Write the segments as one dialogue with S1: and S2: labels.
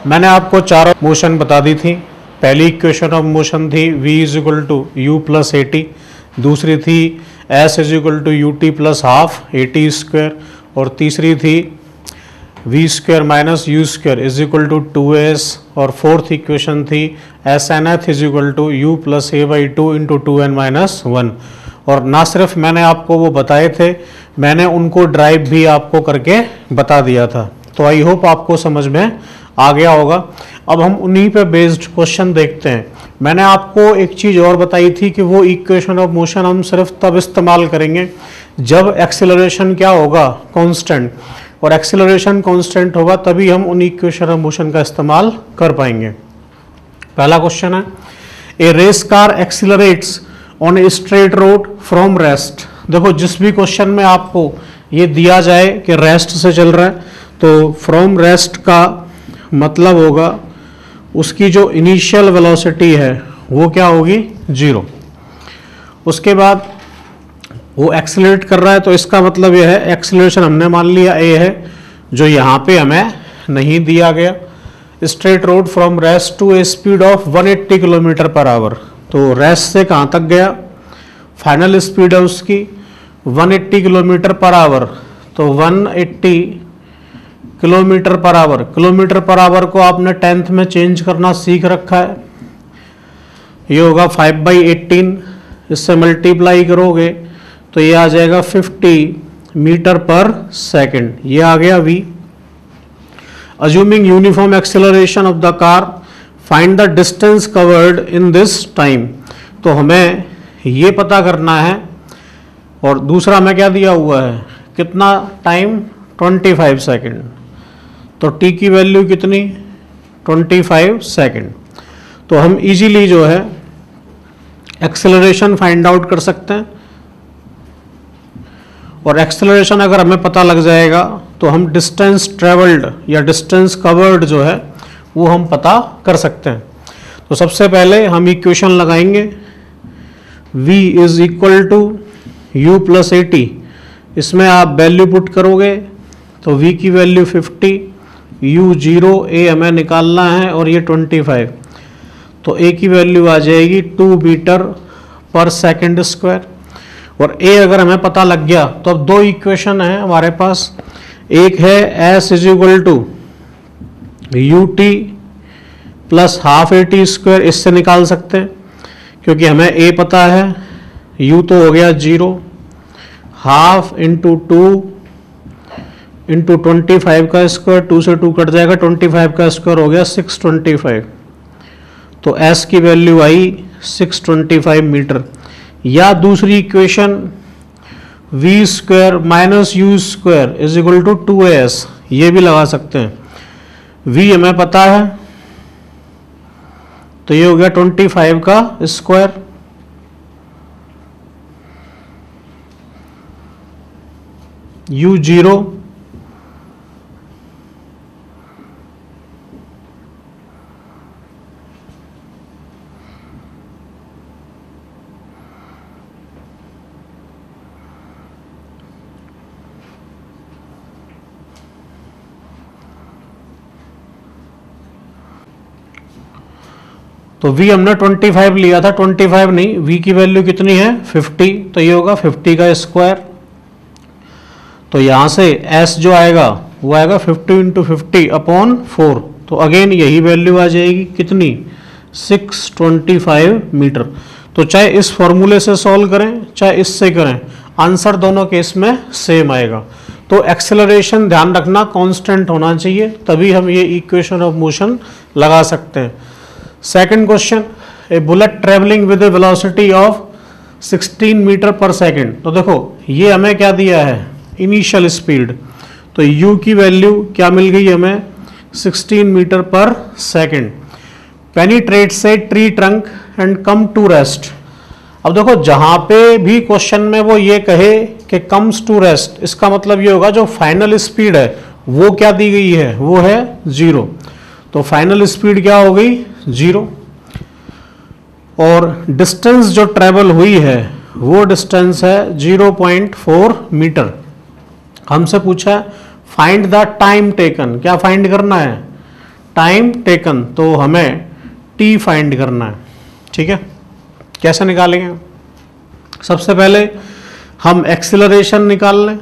S1: मैंने आपको चारों मोशन बता दी थी। पहली इक्वेशन ऑफ मोशन थी v is equal to u plus a t, दूसरी थी s is equal to u t plus half a t square, और तीसरी थी v square minus u square is equal to 2s, और fourth equation थी s n th is equal to u plus a by two into two n minus one. और ना सिर्फ मैंने आपको वो बताए थे, मैंने उनको ड्राइव भी आपको करके बता दिया था। तो आई होप आपको समझ में आ गया होगा। अब हम उन्हीं पे बेस्ड क्वेश्चन देखते हैं। मैंने आपको एक चीज़ और बताई थी कि वो इक्वेशन ऑफ मोशन हम सिर्फ तब इस्तेमाल करेंगे जब एक्सेलरेशन क्या होगा, कांस्टेंट, और एक्सेलरेशन कांस्टेंट होगा तभी हम उन इक्वेशन ऑफ मोशन का इस्तेमाल कर पाएंगे। पहला क्वेश्चन है, a race car accelerates on a straight road from rest. देखो जिस भी क्वेश्चन में आपको ये दिया जाए कि रेस्ट से चल रहा है, तो फ्रॉम रेस्ट का मतलब होगा उसकी जो इनिशियल वेलोसिटी है वो क्या होगी, 0। उसके बाद वो एक्सीलरेट कर रहा है, तो इसका मतलब यह है एक्सीलरेशन हमने मान लिया a है, जो यहाँ पे हमें नहीं दिया गया। Straight road from rest to a speed of 180 kilometre per hour. तो रेस्ट से कहाँ तक गया, फाइनल स्पीड है उसकी 180 किलोमीटर पर आवर। तो 180 kilometre per our, kilometre per hour को आपने 10th में चेंज करना सीख रखा है। ये होगा 5/18, इससे मल्टीप्लाई करोगे तो ये आ जाएगा 50 मीटर पर सेकंड। ये आ गया v। Assuming uniform acceleration of the car, find the distance covered in this time. तो हमें ये पता करना है, और दूसरा में क्या दिया हुआ है, कितना टाइम, 25 सेकंड। तो t की वैल्यू कितनी, 25 सेकंड। तो हम इजीली जो है एक्सेलरेशन फाइंड आउट कर सकते हैं, और एक्सेलरेशन अगर हमें पता लग जाएगा तो हम डिस्टेंस ट्रेवल्ड या डिस्टेंस कवर्ड जो है वो हम पता कर सकते हैं। तो सबसे पहले हम इक्वेशन लगाएंगे, v is equal to u plus a t. इसमें आप वैल्यू पुट करोगे तो v की वैल्यू 50, u 0, a हमें निकालना है और ये 25। तो a की वैल्यू आ जाएगी 2 मीटर पर सेकंड स्क्वायर। और a अगर हमें पता लग गया तो अब दो इक्वेशन है हमारे पास। एक है s is equal to u t plus half a t square, इससे निकाल सकते हैं क्योंकि हमें a पता है, u तो हो गया 0, हाफ इंटू 2 इंटू 25 का स्क्वायर, 2 से 2 कट जाएगा, 25 का स्क्वायर हो गया 625। तो s की वैल्यू आई 625 मीटर। या दूसरी equation v square minus u square is equal to 2as, ये भी लगा सकते हैं। v हमें पता है तो ये हो गया 25 का स्क्वायर, u 0 तो v हमने 25 लिया था, 25 नहीं, v की वैल्यू कितनी है 50, तो ये होगा 50 का स्क्वायर। तो यहाँ से s जो आएगा वो आएगा 50 इंटू 50 अपॉन 4। तो अगेन यही वैल्यू आ जाएगी कितनी, 625 मीटर। तो चाहे इस फॉर्मूले से सॉल्व करें चाहे इससे करें, आंसर दोनों केस में सेम आएगा। तो एक्सेलरेशन ध्यान रखना कांस्टेंट होना चाहिए, तभी हम ये इक्वेशन ऑफ मोशन लगा सकते हैं। Second question, a bullet travelling with a velocity of 16 metre per second. तो देखो ये हमें क्या दिया है, इनिशियल स्पीड। तो u की वैल्यू क्या मिल गई हमें, 16 metre per second. Penetrates a tree trunk and come to rest. अब देखो जहां पे भी क्वेश्चन में वो ये कहे कि कम्स टू रेस्ट, इसका मतलब ये होगा जो फाइनल स्पीड है वो क्या दी गई है, वो है 0। तो फाइनल स्पीड क्या हो गई, 0। और डिस्टेंस जो ट्रेवल हुई है वो डिस्टेंस है 0.4 मीटर। हमसे पूछा है फाइंड द टाइम टेकन, क्या फाइंड करना है, टाइम टेकन, तो हमें टी फाइंड करना है। ठीक है, कैसे निकालेंगे? सबसे पहले हम एक्सीलरेशन निकाल लें,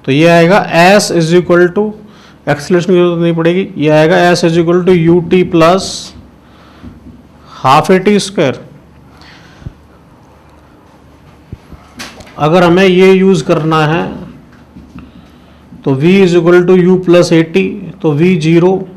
S1: तो ये आएगा s is equal to, acceleration की जरूरत नहीं पड़ेगी, ये आएगा s is equal to u t plus half a t square. अगर हमें ये यूज करना है तो v is equal to u plus a t, तो v 0,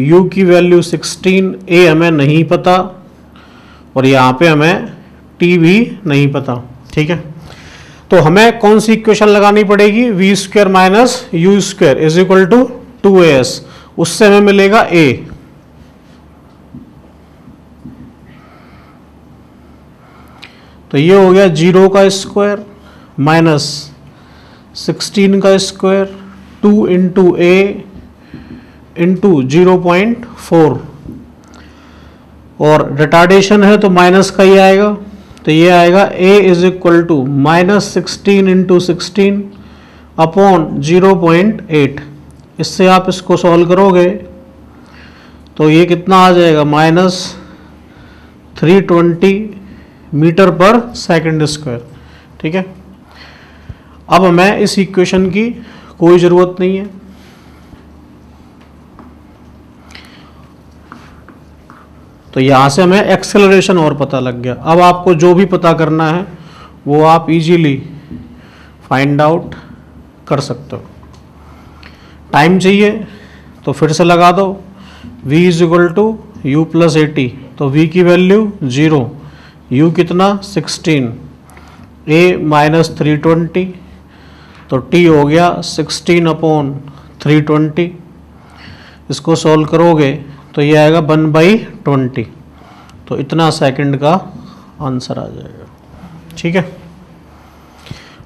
S1: u की वैल्यू 16, a हमें नहीं पता और यहाँ पे हमें t भी नहीं पता। ठीक है, तो हमें कौन सी इक्वेशन लगानी पड़ेगी? v square minus u square is equal to 2as, उससे हमें मिलेगा a। तो ये हो गया 0 का स्क्वायर माइनस 16 का स्क्वायर 2 इंटू ए इंटू 0.4, और रिटार्डेशन है तो माइनस का ही आएगा, तो ये आएगा a is equal to minus 16 into 16 upon 0.8। इससे आप इसको सॉल्व करोगे तो ये कितना आ जाएगा? Minus 320 metre per second square. ठीक है, अब हमें इस इक्वेशन की कोई ज़रूरत नहीं है, तो यहाँ से हमें एक्सेलरेशन और पता लग गया। अब आपको जो भी पता करना है वो आप इजीली फाइंड आउट कर सकते हो। टाइम चाहिए तो फिर से लगा दो, v is equal to u plus a t, तो v की वैल्यू 0, u कितना 16, a माइनस 320, तो t हो गया 16 अपॉन 320। इसको सॉल्व करोगे तो ये आएगा 1/20, तो इतना सेकंड का आंसर आ जाएगा। ठीक है,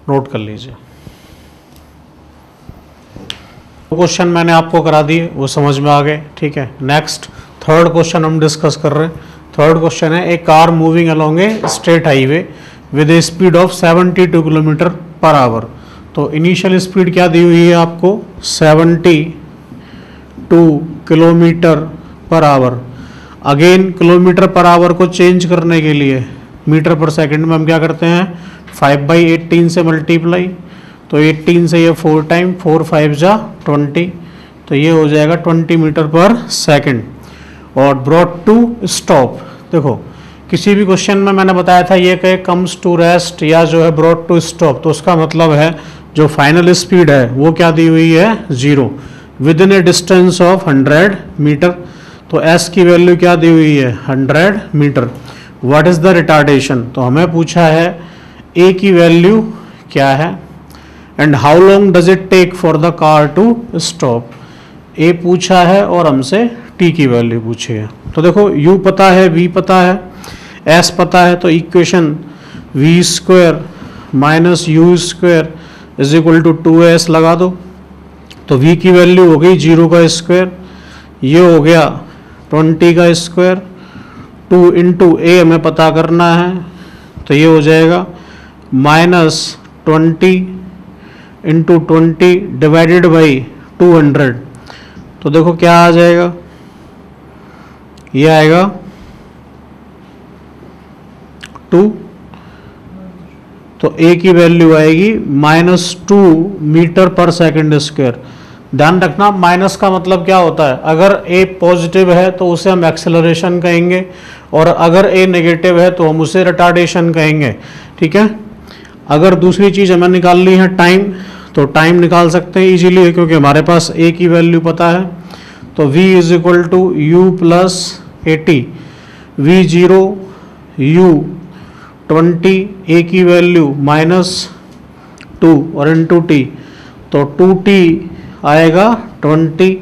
S1: नोट कर लीजिए। क्वेश्चन मैंने आपको करा दिए, वो समझ में आ गए। ठीक है, नेक्स्ट थर्ड क्वेश्चन हम डिस्कस कर रहे हैं। थर्ड क्वेश्चन है, a car moving along a straight highway with a speed of 72 kilometre per hour. तो इनिशियल स्पीड क्या दी हुई है आपको? 72 kilometre per hour. Again kilometre per hour को चेंज करने के लिए मीटर पर सेकंड में हम क्या करते हैं? 5/18 से मल्टीप्लाई, तो 18 से ये 4 टाइम, 4 5 जा 20, तो ये हो जाएगा 20 मीटर पर सेकंड। और ब्रॉट टू स्टॉप, देखो किसी भी क्वेश्चन में मैंने बताया था ये कहे कम्स टू रेस्ट या जो है ब्रॉट टू स्टॉप, तो उसका मतलब है जो फाइनल स्पीड है वो क्या दी हुई है? 0 within a distance of 100 metre. तो s की वैल्यू क्या दी हुई है? 100 metre. What is the retardation? तो हमें पूछा है a की वैल्यू क्या है and how long does it take for the car to stop. a पूछा है और हमसे t की वैल्यू पूछी है। तो देखो u पता है, v पता है, s पता है, तो equation v square minus u square is equal to 2s लगा दो। तो v की वैल्यू हो गई 0 का स्क्वायर, ये हो गया 20 का स्क्वायर, 2 इंटू ए हमें पता करना है, तो ये हो जाएगा माइनस 20 इंटू 20 डिवाइडेड बाई 200। तो देखो क्या आ जाएगा? ये आएगा 2, तो a की वैल्यू आएगी -2 मीटर पर सेकंड स्क्वायर। ध्यान रखना माइनस का मतलब क्या होता है? अगर a पॉजिटिव है तो उसे हम एक्सेलरेशन कहेंगे, और अगर a नेगेटिव है तो हम उसे रिटार्डेशन कहेंगे। ठीक है, अगर दूसरी चीज़ हमें निकालनी है टाइम, तो टाइम निकाल सकते हैं इजीली, क्योंकि हमारे पास a की वैल्यू पता है। तो v is equal to u plus a t, v 0 u 20, a की वैल्यू -2 और इंटू टी, तो 2t आएगा 20,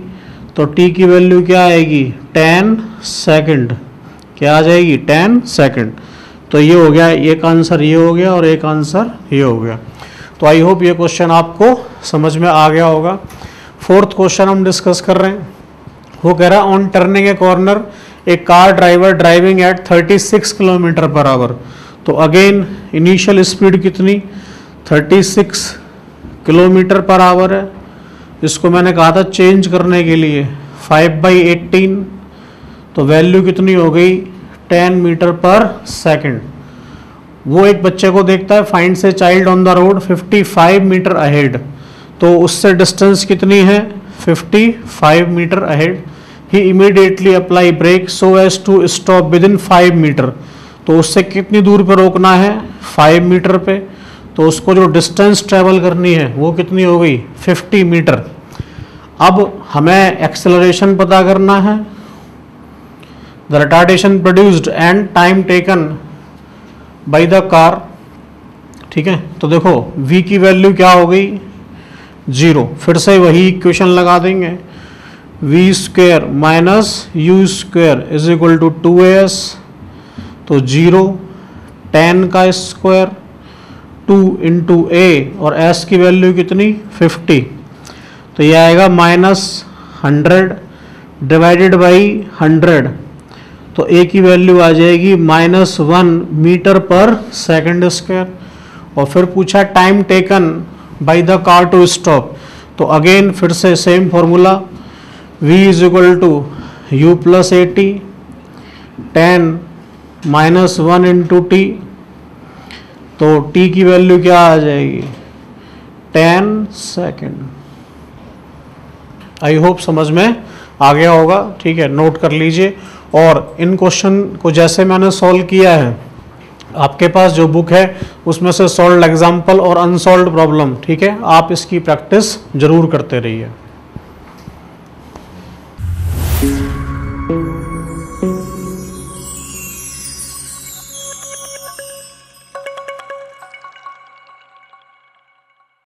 S1: तो t की वैल्यू क्या आएगी? 10 सेकंड। क्या आ जाएगी? 10 सेकंड। तो ये हो गया, एक आंसर ये हो गया और एक आंसर ये हो गया। तो आई होप ये क्वेश्चन आपको समझ में आ गया होगा। फोर्थ क्वेश्चन हम डिस्कस कर रहे हैं, वो कह रहा है on turning A corner A car driver driving eight 36 kilometre per hour. तो अगेन इनिशियल स्पीड कितनी? 36 किलोमीटर पर आवर है, इसको मैंने कहा था चेंज करने के लिए 5/18, तो वैल्यू कितनी हो गई 10 मीटर पर सेकंड। वो एक बच्चे को देखता है, फाइंड से child on the road 55 metre ahead, तो उससे डिस्टेंस कितनी है 55 metre ahead. He immediately apply brake so as to stop within 5 metre, तो उससे कितनी दूर पे रोकना है 5 मीटर पे, तो उसको जो डिस्टेंस ट्रेवल करनी है वो कितनी हो गई 50 मीटर। अब हमें एक्सेलरेशन पता करना है, the retardation produced and time taken by the car, ठीक है। तो देखो v की वैल्यू क्या हो गई 0, फिर से वही इक्वेशन लगा देंगे, v square minus u square is equal to 2as, तो 0, 10 का स्क्वायर 2 इंटू a और s की वैल्यू कितनी 50, तो ये आएगा -100 डिवाइडेड बाई 100, तो a की वैल्यू आ जाएगी -1 मीटर पर सेकंड स्क्वायर। और फिर पूछा time taken by the car to stop, तो अगेन फिर से same formula, v is equal to u plus 80, 10 -1 into t, तो t की वैल्यू क्या आ जाएगी 10 सेकेंड। आई होप समझ में आ गया होगा, ठीक है, नोट कर लीजिए। और इन क्वेश्चन को जैसे मैंने सॉल्व किया है, आपके पास जो बुक है उसमें से सॉल्व्ड एग्जाम्पल और अनसॉल्व्ड प्रॉब्लम, ठीक है, आप इसकी प्रैक्टिस जरूर करते रहिए।